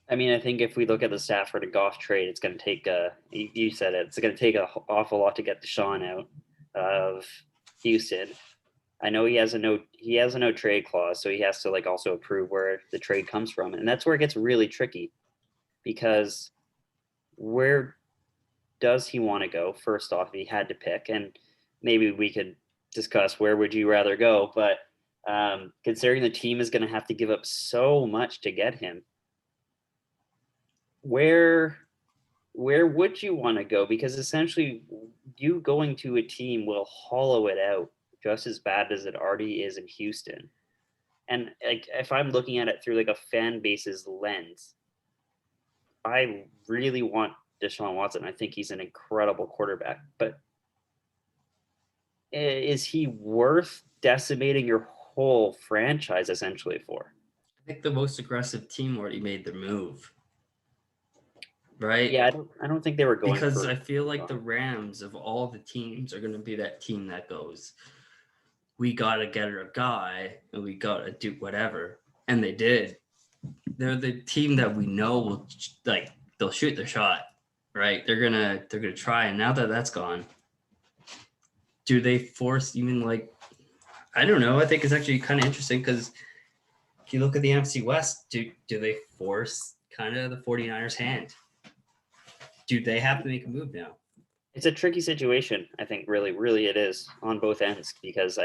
I mean, I think if we look at the Stafford and Goff trade, it's going to take you said it, it's going to take an awful lot to get Deshaun out of Houston. I know he has a no trade clause, so he has to like also approve where the trade comes from, and that's where it gets really tricky because where does he want to go? First off, if he had to pick, and maybe we could discuss where would you rather go, but considering the team is going to have to give up so much to get him, where where would you want to go? Because essentially, you going to a team will hollow it out just as bad as it already is in Houston. And like, if I'm looking at it through like a fan base's lens, I really want Deshaun Watson. I think he's an incredible quarterback, but is he worth decimating your whole franchise essentially for? I think the most aggressive team already made the move, right? Yeah, I don't think they were going Because for. I feel like the Rams of all the teams are going to be that team that goes, we got to get a guy and we got to do whatever. And they did. They're the team that we know will like they'll shoot their shot, right? They're gonna try. And now that that's gone, do they force even like I don't know. I think it's actually kind of interesting because if you look at the NFC West, do they force kind of the 49ers hand? Do they have to make a move now? It's a tricky situation. I think really it is on both ends because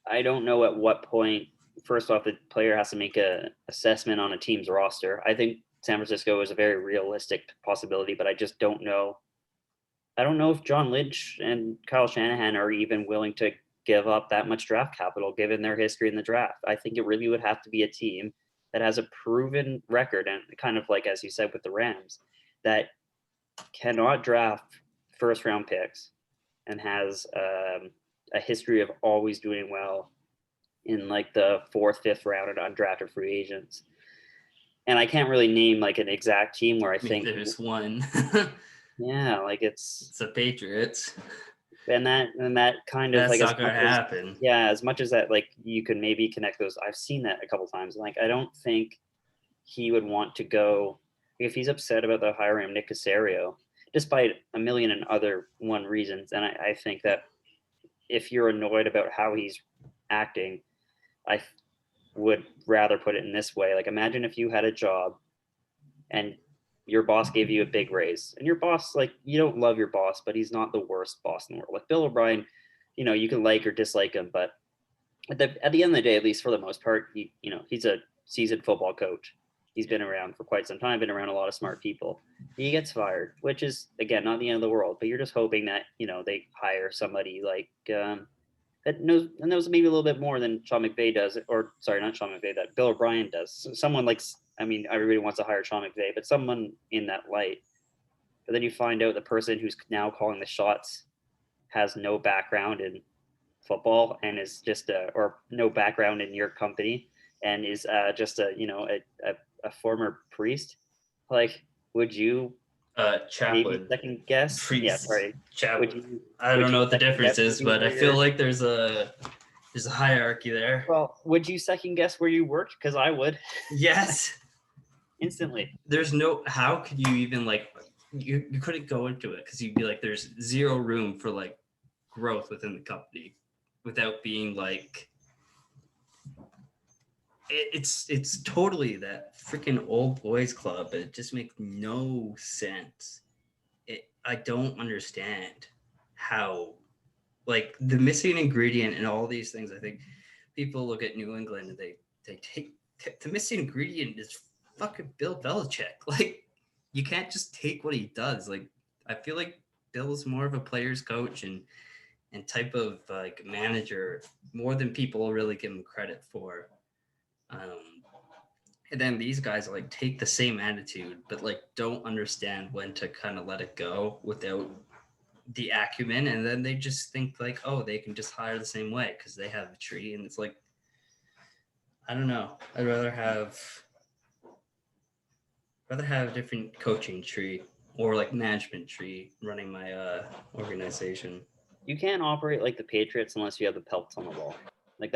I don't know at what point. First off, the player has to make a assessment on a team's roster. I think San Francisco is a very realistic possibility, but I just don't know. I don't know if John Lynch and Kyle Shanahan are even willing to give up that much draft capital given their history in the draft. I think it really would have to be a team that has a proven record and kind of like as you said with the Rams that cannot draft first round picks and has a history of always doing well in like the fourth, fifth round and undrafted free agents. And I can't really name like an exact team where I I mean, think, there's one. yeah, like it's It's the Patriots. and that kind of That's like as not gonna much as happen. yeah, as much as that like you can maybe connect those. I've seen that a couple times. Like I don't think he would want to go if he's upset about the hiring of Nick Casario, despite a million and other one reasons. And I think that if you're annoyed about how he's acting, I would rather put it in this way. Like, imagine if you had a job and your boss gave you a big raise, and your boss, like, you don't love your boss, but he's not the worst boss in the world. Like Bill O'Brien, you can like or dislike him, but at the end of the day, at least for the most part, he's a seasoned football coach. He's been around for quite some time, been around a lot of smart people. He gets fired, which is again not the end of the world, but you're just hoping that they hire somebody like that knows maybe a little bit more than Sean McVay does, or sorry, not Sean McVay, that Bill O'Brien does. So someone like, I mean, everybody wants to hire Sean McVay, but someone in that light. But then you find out the person who's now calling the shots has no background in football and is just or no background in your company and is just a former priest. Like, would you maybe Chaplain, second guess? Yeah, priest, sorry. Would chaplain. you I would don't you know what the second difference guess is, maybe but I where feel you're like there's a hierarchy there. well, would you second guess where you worked? Because I would Yes. instantly. There's no how could you even like you couldn't go into it because you'd be like there's zero room for like growth within the company without being like it's totally that freaking old boys club. It just makes no sense. I don't understand how like the missing ingredient in all these things. I think people look at New England and they take the missing ingredient is fucking Bill Belichick. Like you can't just take what he does. Like I feel like Bill's more of a player's coach and type of like manager more than people really give him credit for. Um, and then these guys like take the same attitude, but like don't understand when to kind of let it go without the acumen, and then they just think like, oh, they can just hire the same way because they have a tree, and it's like, I don't know. I'd rather have a different coaching tree or like management tree running my organization. You can't operate like the Patriots unless you have the pelts on the wall. Like